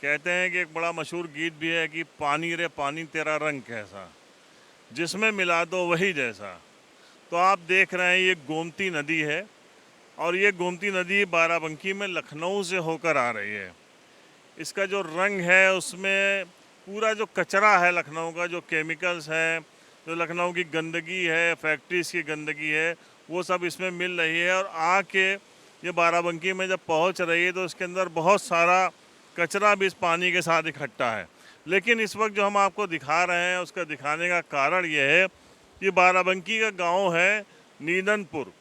कहते हैं कि एक बड़ा मशहूर गीत भी है कि पानी रे पानी तेरा रंग कैसा, जिसमें मिला दो वही जैसा। तो आप देख रहे हैं ये गोमती नदी है और ये गोमती नदी बाराबंकी में लखनऊ से होकर आ रही है। इसका जो रंग है उसमें पूरा जो कचरा है लखनऊ का, जो केमिकल्स है, जो लखनऊ की गंदगी है, फैक्ट्रीज की गंदगी है, वो सब इसमें मिल रही है। और आके ये बाराबंकी में जब पहुंच रही है तो इसके अंदर बहुत सारा कचरा भी इस पानी के साथ इकट्ठा है। लेकिन इस वक्त जो हम आपको दिखा रहे हैं उसका दिखाने का कारण ये है कि बाराबंकी का गांव है नीदनपुर।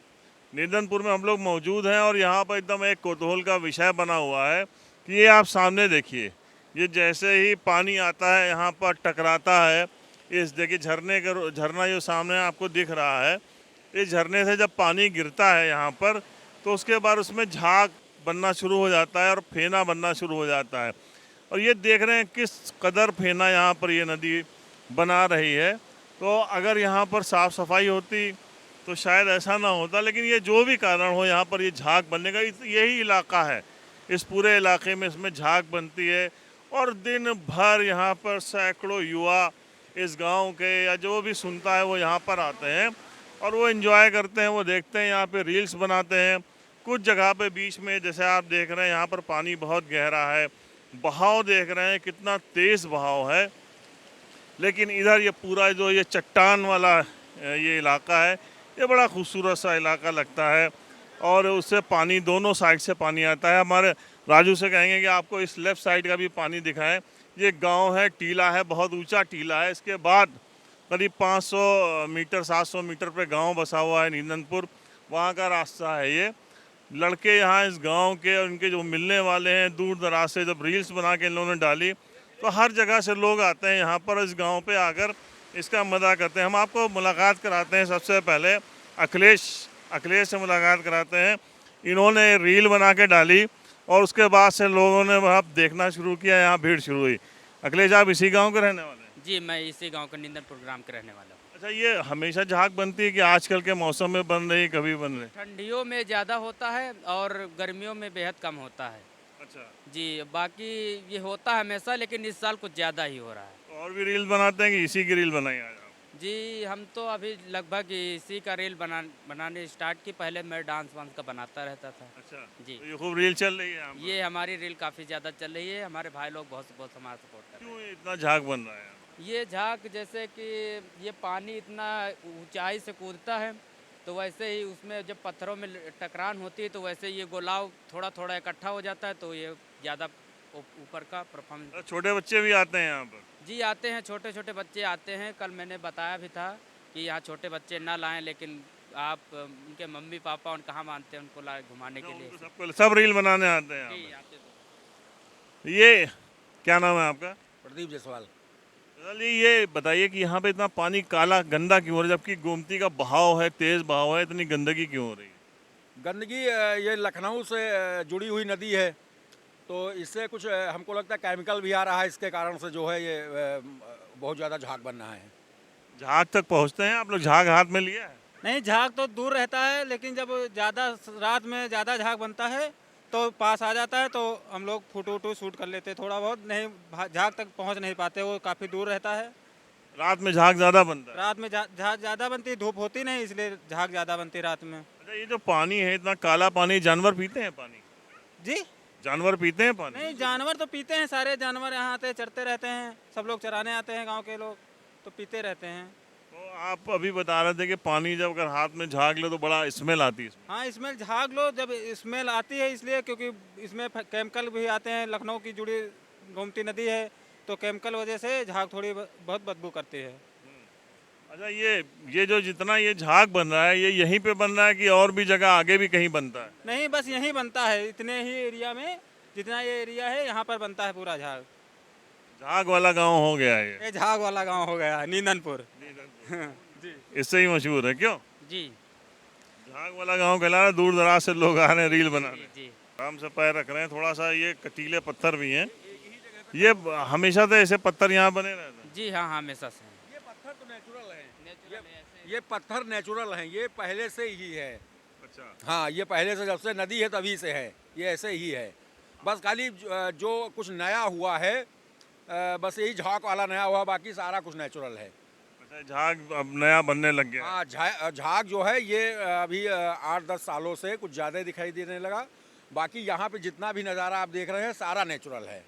नीदनपुर में हम लोग मौजूद हैं और यहाँ पर एकदम एक कौतूहल का विषय बना हुआ है कि ये आप सामने देखिए, ये जैसे ही पानी आता है यहाँ पर टकराता है, इस देखिए झरना जो सामने आपको दिख रहा है, इस झरने से जब पानी गिरता है यहाँ पर तो उसके बाद उसमें झाग बनना शुरू हो जाता है और फेना बनना शुरू हो जाता है। और ये देख रहे हैं किस कदर फेना यहाँ पर ये नदी बना रही है। तो अगर यहाँ पर साफ़ सफाई होती तो शायद ऐसा ना होता, लेकिन ये जो भी कारण हो यहाँ पर ये झाग बनने का यही इलाका है, इस पूरे इलाके में इसमें झाग बनती है। और दिन भर यहाँ पर सैकड़ों युवा इस गांव के या जो भी सुनता है वो यहाँ पर आते हैं और वो एंजॉय करते हैं, वो देखते हैं, यहाँ पे रील्स बनाते हैं। कुछ जगह पे बीच में जैसे आप देख रहे हैं यहाँ पर पानी बहुत गहरा है, बहाव देख रहे हैं कितना तेज़ बहाव है। लेकिन इधर ये पूरा जो ये चट्टान वाला ये इलाका है, ये बड़ा खूबसूरत सा इलाका लगता है और उससे पानी दोनों साइड से पानी आता है। हमारे राजू से कहेंगे कि आपको इस लेफ़्ट साइड का भी पानी दिखाएं। ये गांव है, टीला है, बहुत ऊंचा टीला है। इसके बाद करीब 500 मीटर 700 मीटर पे गांव बसा हुआ है नीदनपुर, वहाँ का रास्ता है ये। लड़के यहाँ इस गांव के और इनके जो मिलने वाले हैं दूर दराज से, जब रील्स बना के इन लोगों ने डाली तो हर जगह से लोग आते हैं यहाँ पर इस गांव पे आकर इसका मज़ा करते हैं। हम आपको मुलाकात कराते हैं, सबसे पहले अखिलेश से मुलाकात कराते हैं। इन्होंने रील बना के डाली और उसके बाद से लोगों ने वहाँ देखना शुरू किया, यहाँ भीड़ शुरू हुई। अखिलेश, आप इसी गाँव के रहने वाले हैं? जी, मैं इसी गांव का नीदनपुर ग्राम के रहने वाला हूँ। अच्छा, ये हमेशा झाग बनती है कि आजकल के मौसम में बन रही, कभी बन रही? ठंडियों में ज़्यादा होता है और गर्मियों में बेहद कम होता है। अच्छा, जी, बाकी ये होता है हमेशा, लेकिन इस साल कुछ ज़्यादा ही हो रहा है। तो और भी रील बनाते हैं कि इसी की रील बनाई आज आप? जी, हम तो अभी लगभग इसी का रील बनाने स्टार्ट की। पहले मैं डांस वांस का बनाता रहता था। अच्छा, जी, तो ये खूब रील चल रही है यहाँ पर? ये हमारी रील काफ़ी ज़्यादा चल रही है। हमारे भाई लोग बहुत बहुत हमारा सपोर्ट कर रहे क्यों इतना झाग बन रहा है यहाँ? हैं। ये झाग जैसे कि ये पानी इतना ऊंचाई से कूदता है, तो वैसे ही उसमें जब पत्थरों में टकरान होती है तो वैसे ये गोलाव थोड़ा थोड़ा इकट्ठा हो जाता है, तो ये ज़्यादा ऊपर का परफॉर्मेंस। छोटे बच्चे भी आते हैं यहाँ पर? जी, आते हैं, छोटे छोटे बच्चे आते हैं। कल मैंने बताया भी था कि यहाँ छोटे बच्चे ना लाएं, लेकिन आप उनके मम्मी पापा उन कहाँ मानते हैं उनको लाए घुमाने के लिए। उनको सबको सब रील बनाने आते हैं यहाँ जी, पर? आते तो। ये क्या नाम है आपका? प्रदीप जायसवाल। चलिए, ये बताइए कि यहाँ पे इतना पानी काला गंदा क्यों हो रहा है, जबकि गोमती का बहाव है, तेज बहाव है, इतनी गंदगी क्यों हो रही है? गंदगी ये लखनऊ से जुड़ी हुई नदी है, तो इससे कुछ हमको लगता है केमिकल भी आ रहा है। इसके कारण से जो है ये बहुत ज़्यादा झाग बन रहा है। झाग तक पहुँचते हैं आप लोग? झाग हाथ में लिया है? नहीं, झाग तो दूर रहता है, लेकिन जब ज़्यादा रात में ज़्यादा झाग बनता है तो पास आ जाता है, तो हम लोग फोटो शूट कर लेते हैं। थोड़ा बहुत नहीं, झाग तक पहुंच नहीं पाते, वो काफ़ी दूर रहता है। रात में झाग ज़्यादा बनता है? रात में झाग ज़्यादा बनती है, धूप होती नहीं, इसलिए झाग ज़्यादा बनती है रात में। अच्छा, ये जो पानी है इतना काला पानी, जानवर पीते हैं पानी? जी जानवर पीते हैं पानी? नहीं, जानवर तो पीते हैं, सारे जानवर यहाँ आते चरते रहते हैं, सब लोग चराने आते हैं, गाँव के लोग तो पीते रहते हैं। तो आप अभी बता रहे थे कि पानी जब अगर हाथ में झाग ले तो बड़ा स्मेल आती है इसमें? हाँ, स्मेल झाग लो जब स्मेल आती है, इसलिए क्योंकि इसमें केमिकल भी आते हैं। लखनऊ की जुड़ी गोमती नदी है, तो केमिकल वजह से झाग थोड़ी बहुत बदबू करती है। अच्छा, ये जो जितना ये झाग बन रहा है, ये यहीं पे बन रहा है कि और भी जगह आगे भी कहीं बनता है? नहीं, बस यहीं बनता है, इतने ही एरिया में, जितना ये एरिया है यहाँ पर बनता है पूरा झाग। झाग वाला गांव हो गया है ये झाग वाला गांव हो गया नींदनपुर। ये। जी इससे ही मशहूर है क्यों? जी झाग वाला गांव कहला रहा है, दूर दराज से लोग आ रहे हैं रील बनाने। जी जी। आराम से पैर रख रहे हैं, थोड़ा सा ये कटीले पत्थर भी हैं। ये हमेशा से ऐसे पत्थर यहाँ बने रहते हैं? जी हाँ, हमेशा से। ये पत्थर तो नेचुरल है, नेचुरल है ऐसे। ये पत्थर नेचुरल हैं, ये पहले से ही है। अच्छा, हाँ, ये पहले से जब से नदी है तभी से है, ये ऐसे ही है। बस खाली जो कुछ नया हुआ है बस यही झाग वाला नया हुआ, बाकी सारा कुछ नेचुरल है। अच्छा, झाग अब नया बनने लग गया है। हाँ, झाग जो है ये अभी 8-10 सालों से कुछ ज़्यादा दिखाई देने लगा। बाकी यहाँ पे जितना भी नज़ारा आप देख रहे हैं सारा नेचुरल है।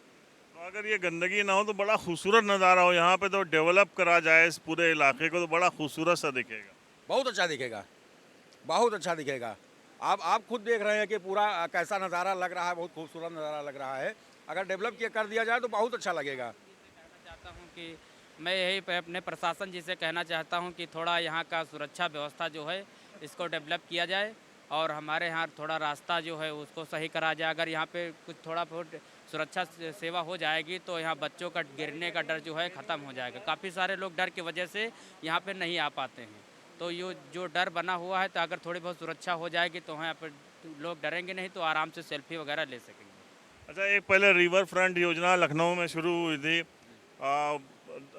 तो अगर ये गंदगी ना हो तो बड़ा खूबसूरत नज़ारा हो यहाँ पे, तो डेवलप करा जाए इस पूरे इलाके को तो बड़ा खूबसूरत सा दिखेगा। बहुत अच्छा दिखेगा, बहुत अच्छा दिखेगा। आप खुद देख रहे हैं कि पूरा कैसा नज़ारा लग रहा है, बहुत खूबसूरत नज़ारा लग रहा है। अगर डेवलप किया कर दिया जाए तो बहुत अच्छा लगेगा। कहना चाहता हूँ कि मैं यही अपने प्रशासन जी से कहना चाहता हूँ कि थोड़ा यहाँ का सुरक्षा व्यवस्था जो है इसको डेवलप किया जाए और हमारे यहाँ थोड़ा रास्ता जो है उसको सही करा जाए। अगर यहाँ पे कुछ थोड़ा बहुत सुरक्षा सेवा हो जाएगी तो यहाँ बच्चों का गिरने का डर जो है ख़त्म हो जाएगा। काफ़ी सारे लोग डर की वजह से यहाँ पे नहीं आ पाते हैं, तो ये जो डर बना हुआ है, तो अगर थोड़ी बहुत सुरक्षा हो जाएगी तो यहाँ पर लोग डरेंगे नहीं, तो आराम से सेल्फी वगैरह ले सकेंगे। अच्छा, एक पहले रिवर फ्रंट योजना लखनऊ में शुरू हुई थी।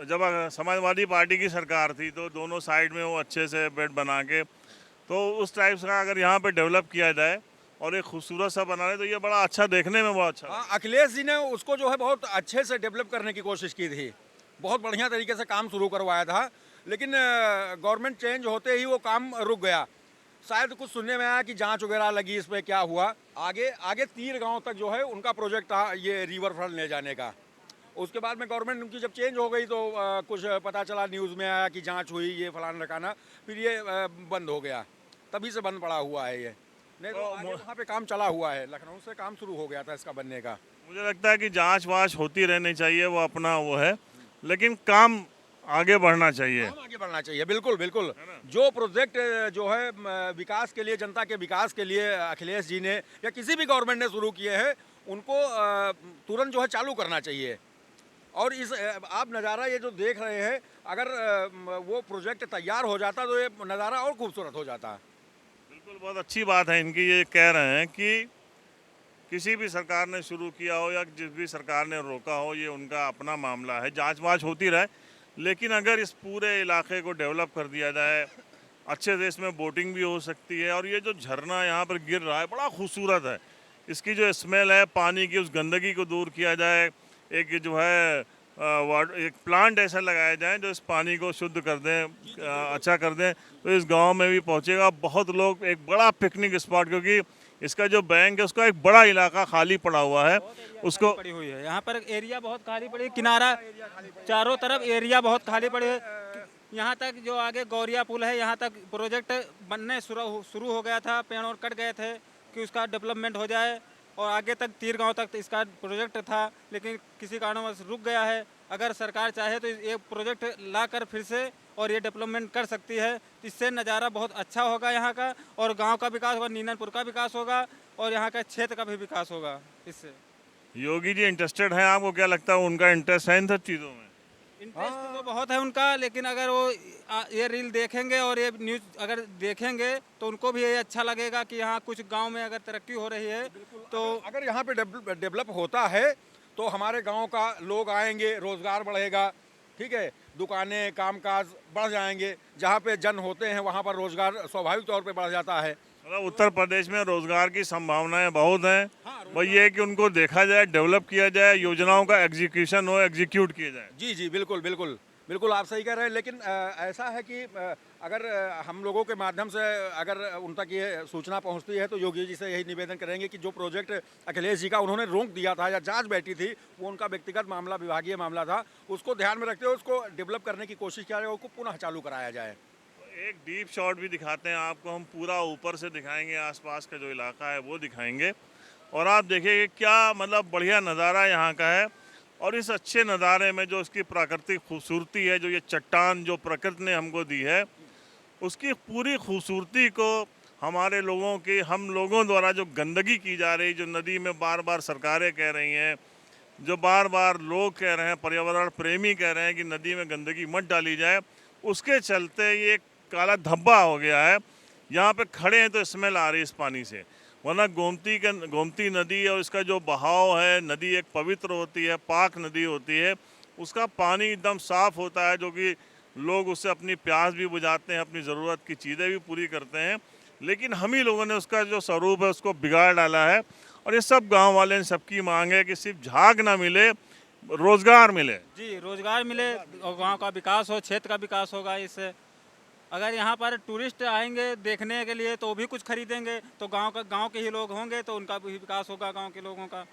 जब समाजवादी पार्टी की सरकार थी तो दोनों साइड में वो अच्छे से बेड बना के, तो उस टाइप का अगर यहाँ पे डेवलप किया जाए और एक खूबसूरत सा बना रहे तो ये बड़ा अच्छा देखने में बहुत अच्छा हाँ, अखिलेश जी ने उसको जो है बहुत अच्छे से डेवलप करने की कोशिश की थी, बहुत बढ़िया तरीके से काम शुरू करवाया था। लेकिन गवर्नमेंट चेंज होते ही वो काम रुक गया। शायद कुछ सुनने में आया कि जांच वगैरह लगी, इस पर क्या हुआ। आगे आगे 3 गांव तक जो है उनका प्रोजेक्ट था ये रिवर फ्रंट ले जाने का। उसके बाद में गवर्नमेंट उनकी जब चेंज हो गई तो कुछ पता चला, न्यूज़ में आया कि जांच हुई, ये फलाना ढकाना, फिर ये बंद हो गया। तभी से बंद पड़ा हुआ है ये, नहीं तो आगे वहाँ पे काम चला हुआ है। लखनऊ से काम शुरू हो गया था इसका बनने का। मुझे लगता है कि जांच वाच होती रहनी चाहिए, वो अपना वो है, लेकिन काम आगे बढ़ना चाहिए। काम आगे बढ़ना चाहिए, बिल्कुल बिल्कुल। जो प्रोजेक्ट जो है विकास के लिए, जनता के विकास के लिए अखिलेश जी ने या किसी भी गवर्नमेंट ने शुरू किए हैं, उनको तुरंत जो है चालू करना चाहिए। और इस आप नज़ारा ये जो देख रहे हैं, अगर वो प्रोजेक्ट तैयार हो जाता तो ये नज़ारा और खूबसूरत हो जाता। बिल्कुल, बहुत अच्छी बात है इनकी। ये कह रहे हैं कि किसी भी सरकार ने शुरू किया हो या जिस भी सरकार ने रोका हो, ये उनका अपना मामला है, जांच वाच होती रहे। लेकिन अगर इस पूरे इलाके को डेवलप कर दिया जाए अच्छे से, इसमें बोटिंग भी हो सकती है। और ये जो झरना यहाँ पर गिर रहा है बड़ा खूबसूरत है, इसकी जो स्मेल है पानी की, उस गंदगी को दूर किया जाए। एक जो है एक प्लांट ऐसा लगाया जाए जो इस पानी को शुद्ध कर दें, अच्छा कर दें, तो इस गांव में भी पहुंचेगा बहुत लोग। एक बड़ा पिकनिक स्पॉट, क्योंकि इसका जो बैंक है उसका एक बड़ा इलाका खाली पड़ा हुआ है, उसको पड़ी हुई है। यहाँ पर एरिया बहुत खाली पड़ी है, किनारा चारों तरफ एरिया बहुत खाली पड़ी है। यहाँ तक जो आगे गौरिया पुल है, यहाँ तक प्रोजेक्ट बनने शुरू हो गया था, पेड़ और कट गए थे कि उसका डेवलपमेंट हो जाए, और आगे तक 3 गांव तक इसका प्रोजेक्ट था, लेकिन किसी कारणवश रुक गया है। अगर सरकार चाहे तो ये प्रोजेक्ट लाकर फिर से और ये डेवलपमेंट कर सकती है, इससे नज़ारा बहुत अच्छा होगा यहाँ का, और गांव का विकास होगा, नीननपुर का विकास होगा, और यहाँ का क्षेत्र का भी विकास होगा इससे। योगी जी इंटरेस्टेड हैं? आपको क्या लगता है उनका इंटरेस्ट है इन सब चीज़ों में? इंटरेस्ट तो बहुत है उनका, लेकिन अगर वो ये रील देखेंगे और ये न्यूज़ अगर देखेंगे तो उनको भी ये अच्छा लगेगा कि यहाँ कुछ गांव में अगर तरक्की हो रही है। तो अगर यहाँ पे डेवलप होता है तो हमारे गांव का लोग आएंगे, रोजगार बढ़ेगा, ठीक है, दुकानें कामकाज बढ़ जाएंगे। जहाँ पे जन होते हैं वहाँ पर रोजगार स्वाभाविक तौर पे बढ़ जाता है। मतलब उत्तर प्रदेश में रोजगार की संभावनाएं बहुत हैं। वही ये है कि उनको देखा जाए, डेवलप किया जाए, योजनाओं का एग्जीक्यूशन हो, एग्जीक्यूट किया जाए। जी जी, बिल्कुल बिल्कुल बिल्कुल, आप सही कह रहे हैं। लेकिन ऐसा है कि अगर हम लोगों के माध्यम से अगर उन तक ये सूचना पहुंचती है तो योगी जी से यही निवेदन करेंगे कि जो प्रोजेक्ट अखिलेश जी का उन्होंने रोक दिया था या जांच बैठी थी, वो उनका व्यक्तिगत मामला, विभागीय मामला था, उसको ध्यान में रखते हुए उसको डेवलप करने की कोशिश किया जाए, उसको पुनः चालू कराया जाए। एक डीप शॉट भी दिखाते हैं आपको, हम पूरा ऊपर से दिखाएंगे, आसपास का जो इलाका है वो दिखाएंगे, और आप देखिए क्या मतलब बढ़िया नज़ारा यहाँ का है। और इस अच्छे नज़ारे में जो इसकी प्राकृतिक खूबसूरती है, जो ये चट्टान जो प्रकृति ने हमको दी है, उसकी पूरी खूबसूरती को हमारे लोगों की, हम लोगों द्वारा जो गंदगी की जा रही, जो नदी में बार बार सरकारें कह रही हैं, जो बार बार लोग कह रहे हैं, पर्यावरण प्रेमी कह रहे हैं कि नदी में गंदगी मत डाली जाए, उसके चलते ये काला धब्बा हो गया है। यहाँ पे खड़े हैं तो स्मेल आ रही है इस पानी से, वरना गोमती नदी और इसका जो बहाव है, नदी एक पवित्र होती है, पाक नदी होती है, उसका पानी एकदम साफ़ होता है, जो कि लोग उससे अपनी प्यास भी बुझाते हैं, अपनी ज़रूरत की चीज़ें भी पूरी करते हैं। लेकिन हम ही लोगों ने उसका जो स्वरूप है उसको बिगाड़ डाला है, और ये सब गांव वाले हैं, सबकी मांग है कि सिर्फ झाग ना मिले, रोजगार मिले। जी, रोजगार मिले और गांव का विकास हो, क्षेत्र का विकास होगा इससे। अगर यहाँ पर टूरिस्ट आएंगे देखने के लिए तो वो भी कुछ खरीदेंगे, तो गांव के ही लोग होंगे तो उनका भी विकास होगा, गांव के लोगों का।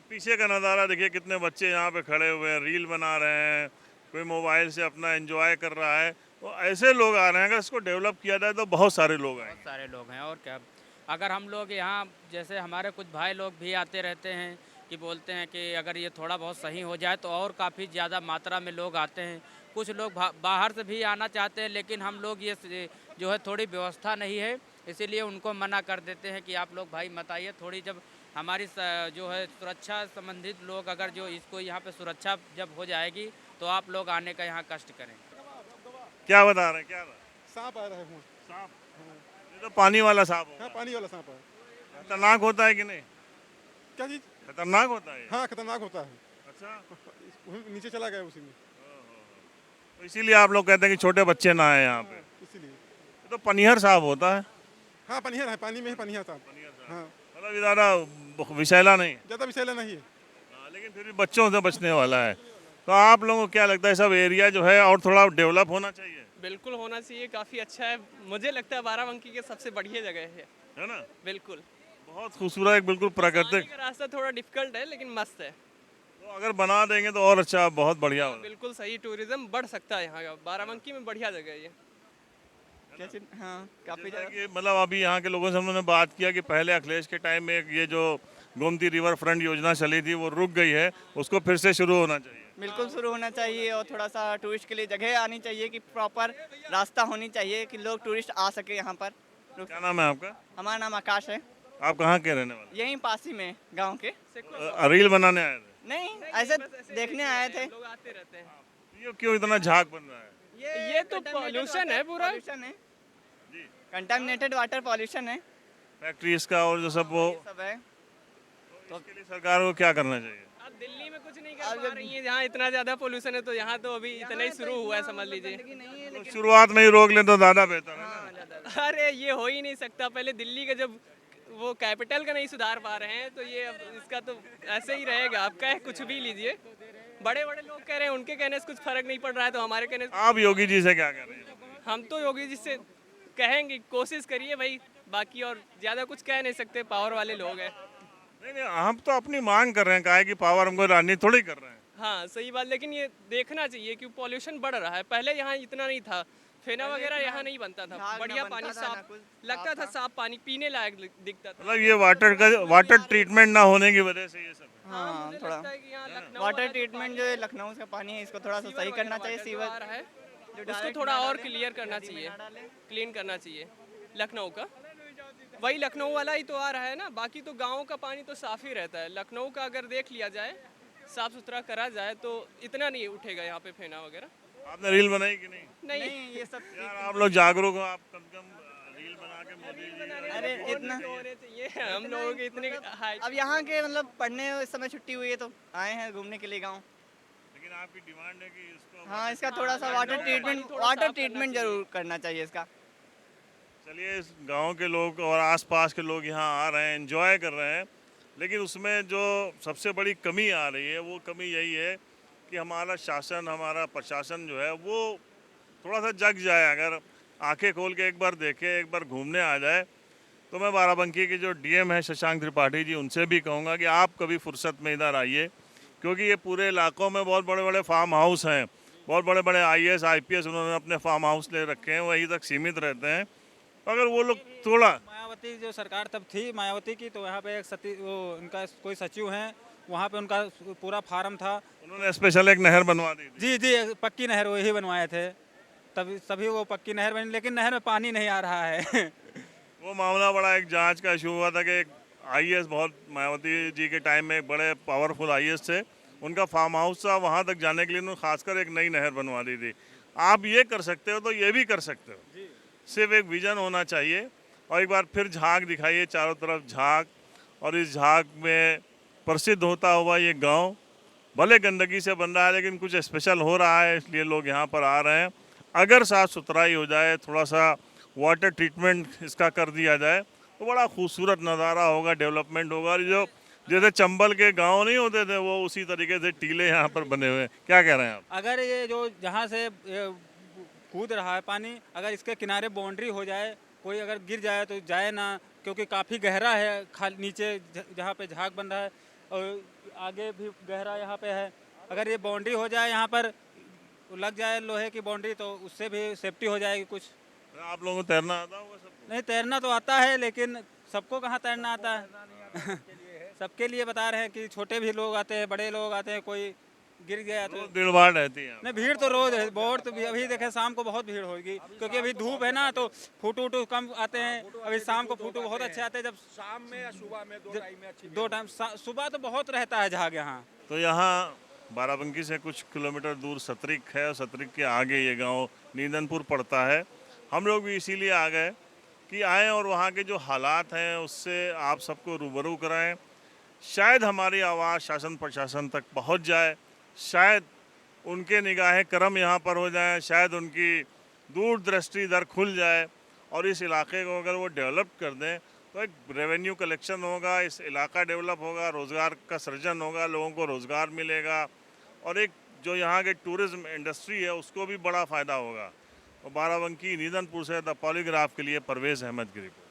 पीछे का नज़ारा देखिए, कितने बच्चे यहाँ पे खड़े हुए हैं, रील बना रहे हैं, कोई मोबाइल से अपना एंजॉय कर रहा है। तो ऐसे लोग आ रहे हैं, अगर इसको डेवलप किया जाए तो बहुत सारे लोग आएंगे। बहुत सारे लोग हैं और क्या। अगर हम लोग यहाँ जैसे हमारे कुछ भाई लोग भी आते रहते हैं कि बोलते हैं कि अगर ये थोड़ा बहुत सही हो जाए तो और काफ़ी ज़्यादा मात्रा में लोग आते हैं। कुछ लोग बाहर से भी आना चाहते हैं, लेकिन हम लोग ये जो है थोड़ी व्यवस्था नहीं है, इसीलिए उनको मना कर देते हैं कि आप लोग भाई मत आइए। थोड़ी जब हमारी जो है सुरक्षा संबंधित लोग अगर जो इसको यहाँ पे सुरक्षा जब हो जाएगी तो आप लोग आने का यहाँ कष्ट करें। क्या बता रहे हैं, क्या सांप आ रहा है। सांप? ये तो पानी वाला सांप हाँ, होगा। पानी वाला सांप है। खतरनाक होता है कि नहीं? क्या चीज? खतरनाक होता है ये? हाँ, खतरनाक होता है। अच्छा, नीचे चला गया उसी में, तो इसीलिए आप लोग कहते हैं कि छोटे बच्चे ना आए यहाँ पे। इसीलिए। ये तो पनिहर सांप होता है। हाँ, पनिहर है, पानी में है पनिहर सांप। हाँ, मतलब ज़्यादा विषैला नहीं है। ज़्यादा विषैला नहीं है। लेकिन फिर भी बच्चों से बचने वाला है। तो आप लोगों को क्या लगता है, सब एरिया जो है और थोड़ा डेवलप होना चाहिए? बिल्कुल होना चाहिए, काफ़ी अच्छा है। मुझे लगता है बाराबंकी के सबसे बढ़िया जगह है ना? बिल्कुल। बहुत खूबसूरत, एक बिल्कुल पानी प्राकृतिक। का रास्ता थोड़ा डिफिकल्ट है लेकिन मस्त है। तो अगर बना देंगे तो और अच्छा, बहुत बढ़िया होगा। बिल्कुल सही, टूरिज्म बढ़ सकता है यहाँ का। बाराबंकी में बढ़िया जगह है ये। क्या चीज? हाँ, काफ़ी जैसा ज़्यादा। कि मतलब अभी यहाँ के लोगों से हमने बात किया कि पहले अखिलेश के टाइम में ये जो गोमती रिवर फ्रंट योजना चली थी वो रुक गई है, उसको फिर से शुरू होना चाहिए। बिल्कुल शुरू होना चाहिए और थोड़ा सा टूरिस्ट के लिए जगह आनी चाहिए कि प्रॉपर रास्ता होनी चाहिए कि लोग टूरिस्ट आ सके यहाँ पर। क्या नाम है आपका? हमारा नाम आकाश है, आप कहाँ के रहने वाले? यहीं पास ही में गांव के। रील बनाने आए थे? नहीं, ऐसे देखने आए थे। लोग आते रहते हैं। ये क्यों इतना झाग बन रहा है? ये तो पॉल्यूशन है पूरा। पॉल्यूशन है, कंटामिनेटेड वाटर पॉल्यूशन है, फैक्ट्रीज का और जो सब वो, ये सब है। तो इसके लिए सरकार को क्या करना चाहिए? अब दिल्ली में कुछ नहीं कर पा रही है, जहाँ इतना ज़्यादा पॉल्यूशन है, तो यहाँ तो अभी इतना ही शुरू हुआ है, समझ लीजिए। तो शुरुआत में ही रोक लें तो ज़्यादा बेहतर है ना? अरे ये हो ही नहीं सकता। पहले दिल्ली का जब वो कैपिटल का नहीं सुधार पा रहे हैं तो ये अब इसका तो ऐसे ही रहेगा। आप कहे कुछ भी लीजिए, बड़े बड़े लोग कह रहे हैं, उनके कहने से कुछ फर्क नहीं पड़ रहा है, तो हमारे कहने से आप योगी जी से क्या कह रहे हैं? हम तो योगी जी से कहेंगे कोशिश करिए भाई, बाकी और ज़्यादा कुछ कह नहीं सकते, पावर वाले लोग हैं। नहीं नहीं, हम तो अपनी मांग कर रहे हैं, कहा है कि पावर हमको राजनीति थोड़ी कर रहे हैं। हाँ सही बात, लेकिन ये देखना चाहिए कि पॉल्यूशन बढ़ रहा है। पहले यहाँ इतना नहीं था, फेना वगैरह यहाँ नहीं बनता था, झाग ना बढ़िया बनता पानी था, ना साफ कुछ लगता था, साफ पानी पीने लायक दिखता था। मतलब ये वाटर ट्रीटमेंट ना होने की वजह से ये सब है। हाँ, मुझे थोड़ा लगता है कि यहाँ लखनऊ वाटर वाला जो ट्रीटमेंट पानी जो है लखनऊ का पानी है, इसको थोड़ा सा सीवर सही करना वगैरह चाहिए। वाला जो आ सीवर रहा है जो उसको direct थोड़ा ना और डालें, क्लियर करना नदी में चाहिए, ना डालें। क्लीन करना चाहिए। लखनऊ का वही लखनऊ वाला ही तो आ रहा है ना, बाकी तो गाँव का पानी तो साफ ही रहता है। लखनऊ का अगर देख लिया जाए, साफ सुथरा करा जाए तो इतना नहीं उठेगा यहाँ पे फेना वगैरह। आपने रील बनाई कि नहीं? नहीं, ये सब यार आप लोग जागरूक हो, आप कम से कम रील बना के मोदी जी। अरे इतना होने चाहिए हम लोगों के इतने हाई। अब यहाँ के मतलब पढ़ने इस समय छुट्टी हुई है तो आए हैं घूमने के लिए गाँव। लेकिन आपकी डिमांड है कि इसको, हाँ, इसका थोड़ा सा वाटर ट्रीटमेंट जरूर करना चाहिए इसका। चलिए इस गांव के लोग और आसपास के लोग यहाँ आ रहे हैं, एंजॉय कर रहे हैं, लेकिन उसमें जो सबसे बड़ी कमी आ रही है वो कमी यही है कि हमारा शासन, हमारा प्रशासन जो है वो थोड़ा सा जग जाए। अगर आंखें खोल के एक बार देखे, एक बार घूमने आ जाए, तो मैं बाराबंकी के जो डीएम है शशांक त्रिपाठी जी, उनसे भी कहूँगा कि आप कभी फुर्सत में इधर आइए, क्योंकि ये पूरे इलाकों में बहुत बड़े बड़े फार्म हाउस हैं, बहुत बड़े बड़े IAS IPS उन्होंने अपने फार्म हाउस ले रखे हैं, वहीं तक सीमित रहते हैं। अगर वो लोग थोड़ा, मायावती जो सरकार तब थी मायावती की, तो यहाँ पे एक वो उनका कोई सचिव हैं, वहाँ पे उनका पूरा फार्म था। उन्होंने स्पेशल एक नहर बनवा दी थी। जी जी, पक्की नहर वही बनवाए थे, तभी वो पक्की नहर बनी, लेकिन नहर में पानी नहीं आ रहा है। वो मामला बड़ा एक जांच का इशू हुआ था कि एक IAS, बहुत मायावती जी के टाइम में एक बड़े पावरफुल IAS थे, उनका फार्म हाउस था, वहाँ तक जाने के लिए उन्होंने खासकर एक नई नहर बनवा दी थी। आप ये कर सकते हो तो ये भी कर सकते हो, सिर्फ एक विजन होना चाहिए। और एक बार फिर झाग दिखाइए, चारों तरफ झाग, और इस झाग में प्रसिद्ध होता हुआ ये गांव भले गंदगी से बन रहा है लेकिन कुछ स्पेशल हो रहा है, इसलिए लोग यहाँ पर आ रहे हैं। अगर साफ़ सुथराई हो जाए, थोड़ा सा वाटर ट्रीटमेंट इसका कर दिया जाए तो बड़ा खूबसूरत नज़ारा होगा, डेवलपमेंट होगा। और जो जैसे चंबल के गांव नहीं होते थे वो उसी तरीके से टीले यहाँ पर बने हुए हैं। क्या कह रहे हैं आप? अगर ये जो जहाँ से ये कूद रहा है पानी, अगर इसके किनारे बाउंड्री हो जाए, कोई अगर गिर जाए तो जाए ना, क्योंकि काफ़ी गहरा है। नीचे जहाँ पे झाग बन रहा है और आगे भी गहरा यहाँ पे है। अगर ये बाउंड्री हो जाए, यहाँ पर लग जाए लोहे की बाउंड्री, तो उससे भी सेफ्टी हो जाएगी कुछ। आप लोगों को तैरना आता होगा सबको? नहीं, तैरना तो आता है, लेकिन सबको कहाँ तैरना आता है। सबके लिए बता रहे हैं कि छोटे भी लोग आते हैं, बड़े लोग आते हैं, कोई गिर गया तो। भीड़ भाड़ रहती है यहाँ। नहीं, भीड़ तो रोज है, बहुत। तो अभी देखें शाम को बहुत भीड़ होगी, क्योंकि अभी धूप है ना, तो फोटो वोटो कम आते हैं। अभी शाम को फोटो बहुत अच्छे आते हैं, जब शाम में या सुबह में दो टाइम में अच्छी दो टाइम। सुबह तो बहुत रहता है झाग यहाँ। तो यहाँ बाराबंकी से कुछ किलोमीटर दूर सतरिक है और सतरिक के आगे ये गांव नीदनपुर पड़ता है। हम लोग भी इसीलिए आ गए कि आएँ और वहाँ के जो हालात हैं उससे आप सबको रूबरू कराएं। शायद हमारी आवाज़ शासन प्रशासन तक पहुँच जाए, शायद उनके निगाह करम यहाँ पर हो जाए, शायद उनकी दूरदृष्टि इधर खुल जाए और इस इलाके को अगर वो डेवलप कर दें तो एक रेवेन्यू कलेक्शन होगा, इस इलाका डेवलप होगा, रोज़गार का सृजन होगा, लोगों को रोज़गार मिलेगा और एक जो यहाँ के टूरिज़्म इंडस्ट्री है उसको भी बड़ा फ़ायदा होगा। और बाराबंकी नीदनपुर से द पॉलीग्राफ के लिए परवेज़ अहमद की रिपोर्ट।